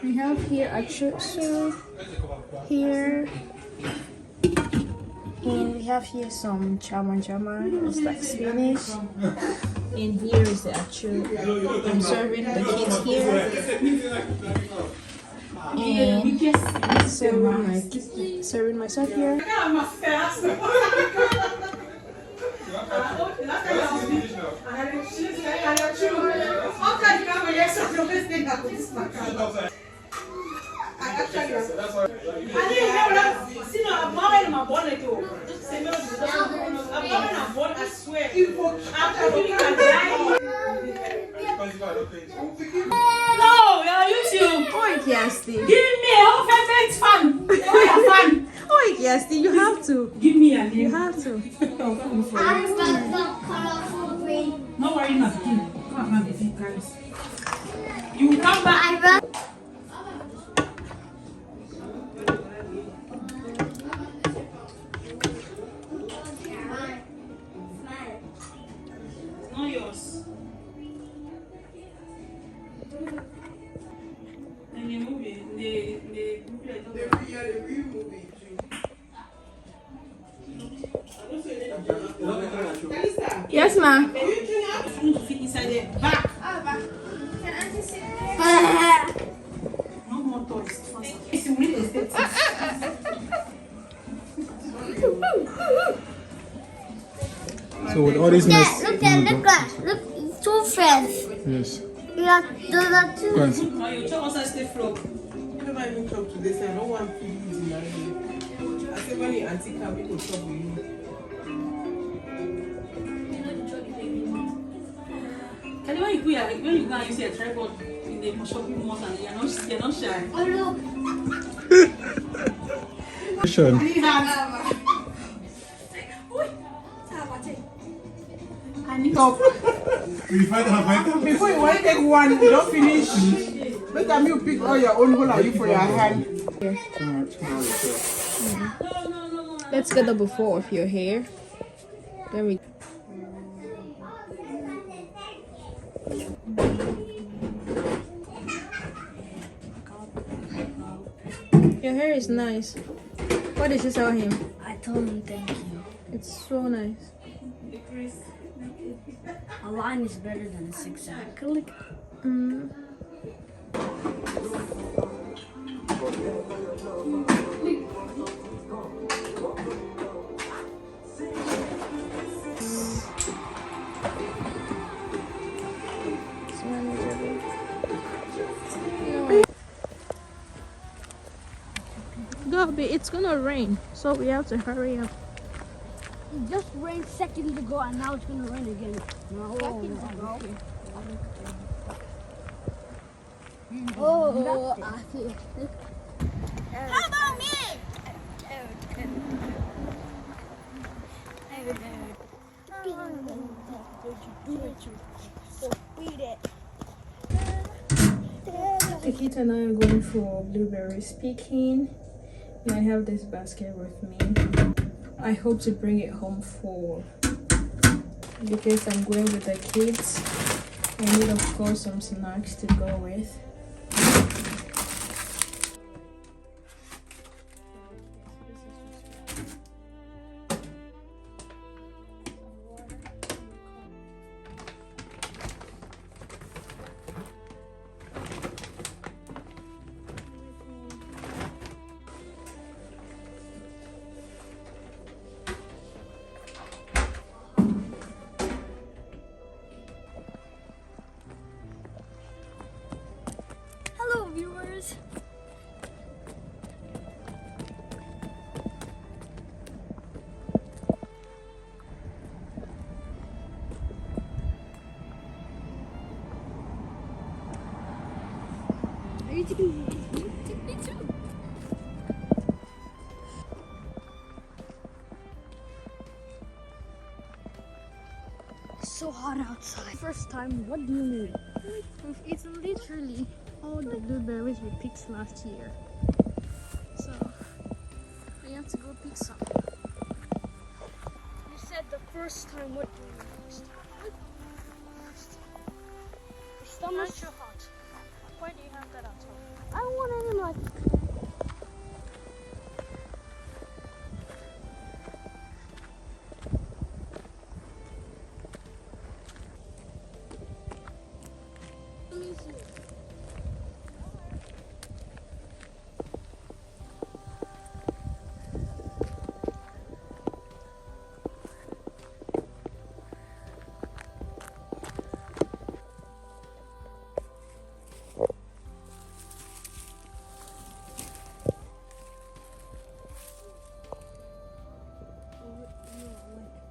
We have here a choo here, and we have here some chama. It's like spinach. And here is the actual. I'm serving the kids here, and serving myself here. No, you're YouTube. Oi, Kirsty. Give me your favorite fan. Your fan. Oi, Kirsty, you have to. Give me a name. You have to. No worry, nothing. Come on, have a few guys. You will come back. It's not yours. And the movie, the movie I don't know. Yes, ma. It's going to fit inside the back. No more toys. It's really aesthetic. So with all these mess, Look, two friends. yes. Yeah, those are two. Go on. Now you tell us I stay flow. I never even talk to this. I don't want people to marry me. I say when you auntie come, people talk with you. Can you when you go and you see a tripod in the shopping mall and you're not shy? Oh, look. Question. Talk. Before you want to take one, you don't finish. Let them you pick all your own. Hold you for your hand. Let's get the before of your hair. There we go. Your hair is nice. What did you tell him? I told him thank you. It's so nice. A line is better than a zigzag. Click. Mm. Gabi, it's gonna rain, so we have to hurry up. It just rained seconds ago and now it's gonna rain again. No. Oh, I feel. How about me? The kids and I are going for blueberries picking, and I have this basket with me. I hope to bring it home full because I'm going with the kids. I need, of course, some snacks to go with. Hello, viewers. Are you taking me? Take me too. It's so hot outside. First time, what do you mean? It's literally all the blueberries we picked last year. So we have to go pick some. You said the first time, what do you mean? First time. Your stomach's Not too hot. why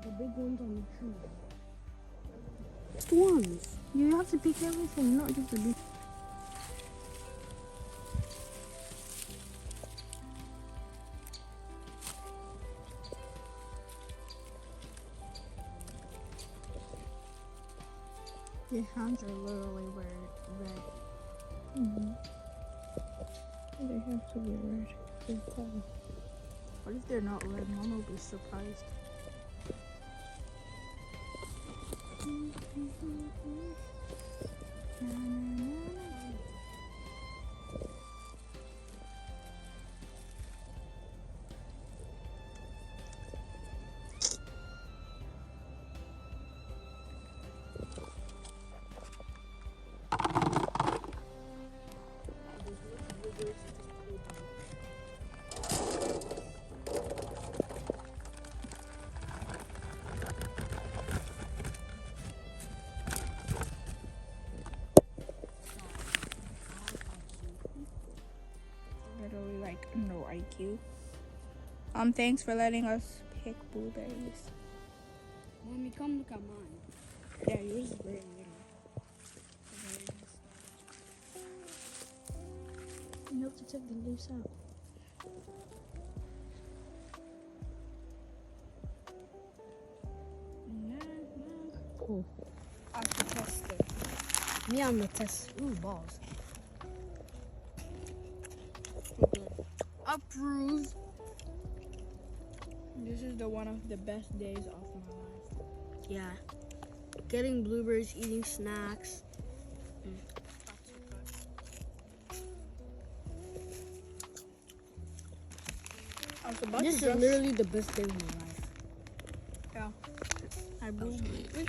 The big ones on the tree. Just ones. You have to pick everything, not just the big. Your hands are literally red. They have to be red. They're cold. What if they're not red? Mom will be surprised. Literally like no IQ. Thanks for letting us pick blueberries. Mommy, come look at mine. Yeah, yours is very little. You have to take the leaves out. Cool. I have to test it. Me, I'm gonna test. Ooh, balls. Approved. This is one of the best days of my life. Yeah. Getting blueberries, eating snacks. I was about This to is literally the best day of my life. yeah. I believe it.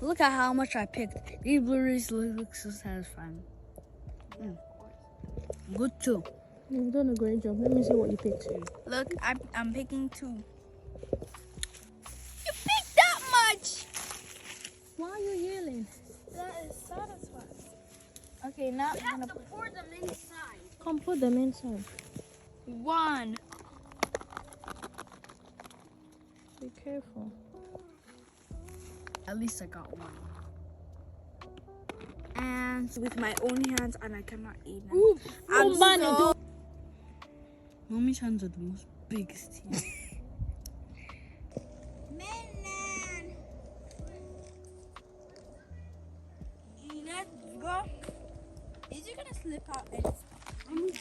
Look at how much I picked. These blueberries look so satisfying. Good too. You've done a great job. Let me see what you picked. Look, I'm picking 2. You picked that much! Why are you yelling? That is satisfying. Okay, now I'm gonna put Pour them inside. Come put them inside. 1. Be careful. At least I got one. And with my own hands, and I cannot eat them. Ooh, I'm so... Mommy's hands are the most biggest here. Let's go. Is it gonna slip out? Mommy,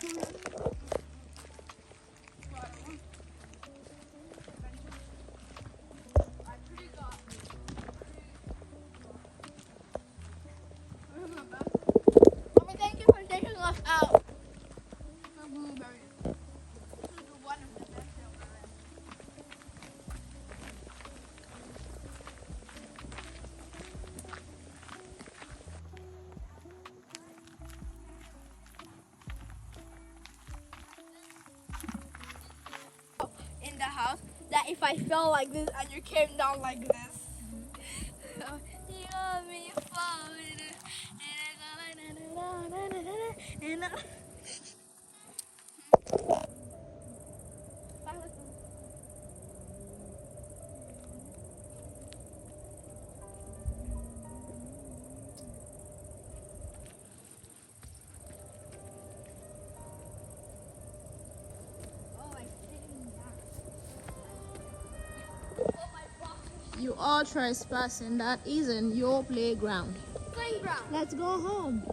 thank you for taking us out for blueberries. This is one of the best ever. In the house, that if I fell like this and you came down like this, you love me, you fall in it, and I You are trespassing. That isn't your playground. Playground. Let's go home.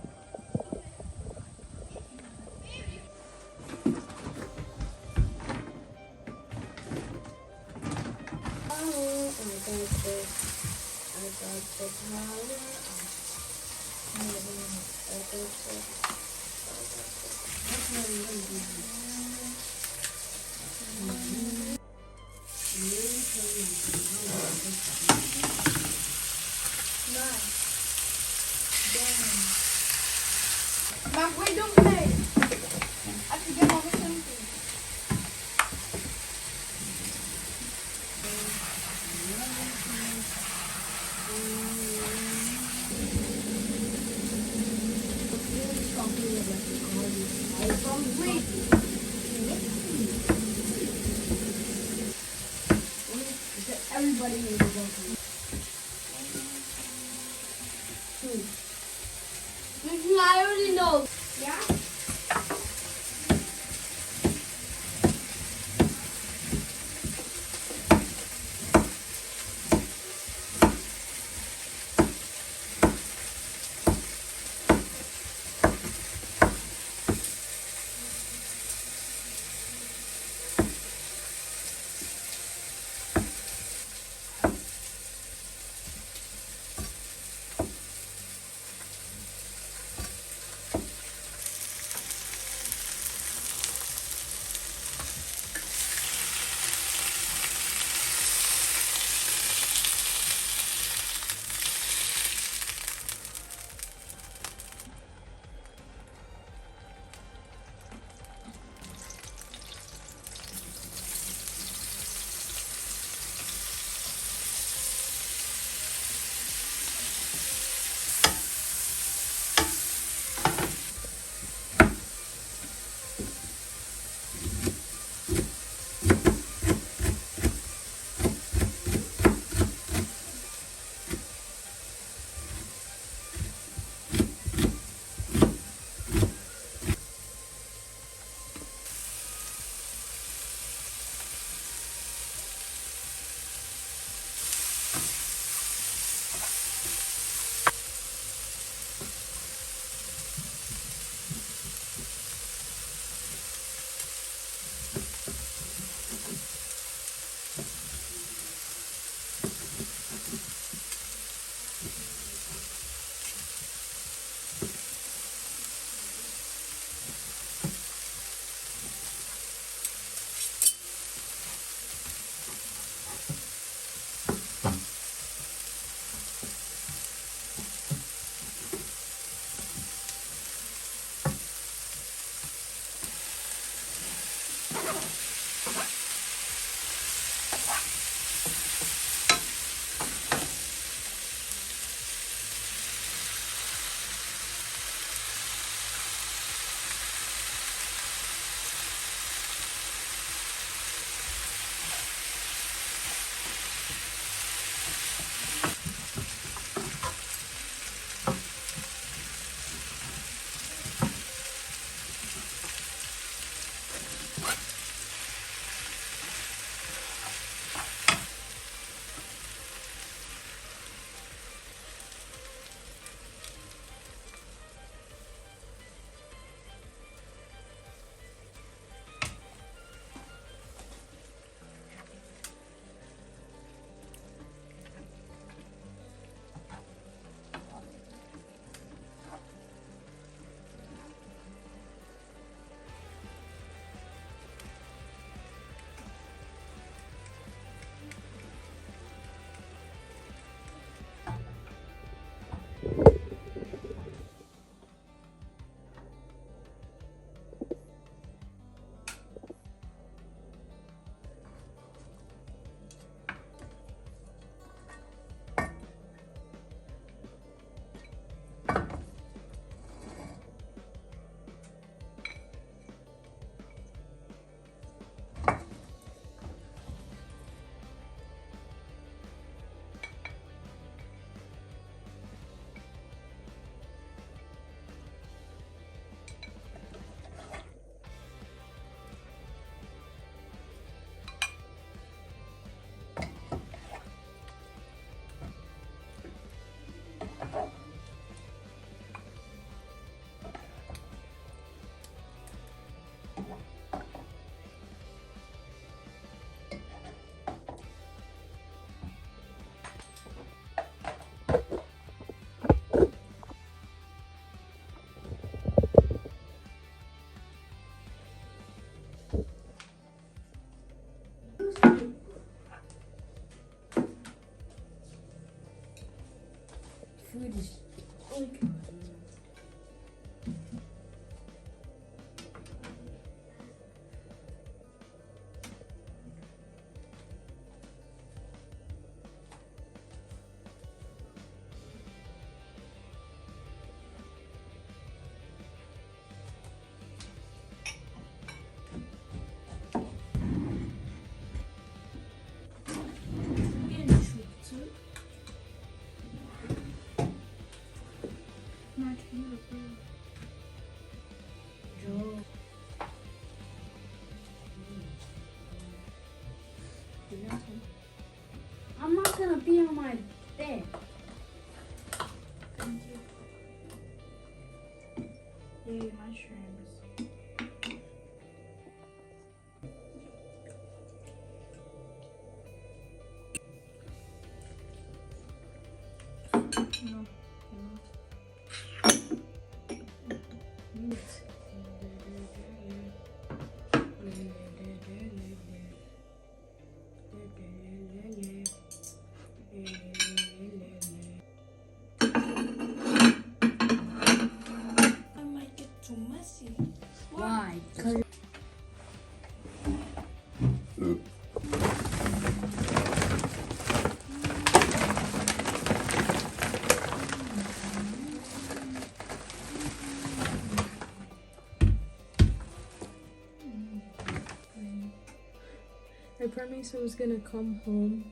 Mom, wait, don't play. I have to get over something. Everybody needs to go through. I already know. Yeah? No, I might get too messy. Why? I promised I was gonna come home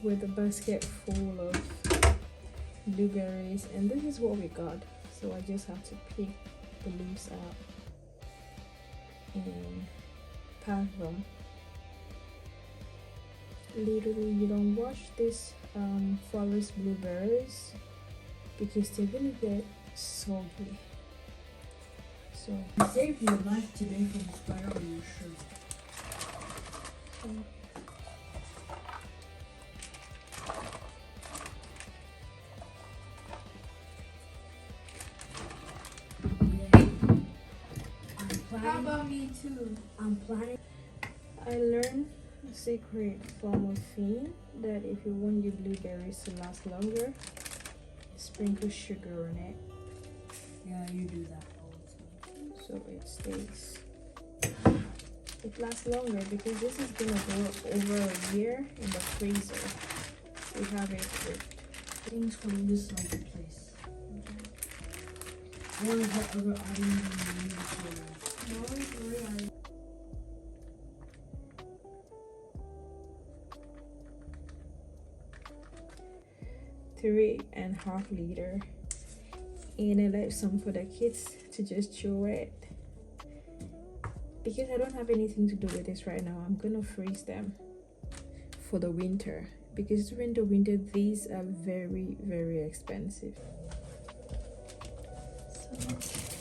with a basket full of blueberries, and this is what we got. So I just have to pick the leaves out and pack them. Literally, you don't wash this forest blueberries because they're gonna get soggy. So Save your life today from spiraling your shirt. How about me too? I'm planning. I learned a secret from a fiend that if you want your blueberries to last longer, sprinkle sugar on it Yeah, you do that all the time. so it stays. It lasts longer because this is gonna go over a year in the freezer. We have it with Things from this like the place. One of the other items in the inventory. three and a half liter, and I left some for the kids to just chew it because I don't have anything to do with this right now. I'm gonna freeze them for the winter because during the winter these are very expensive. So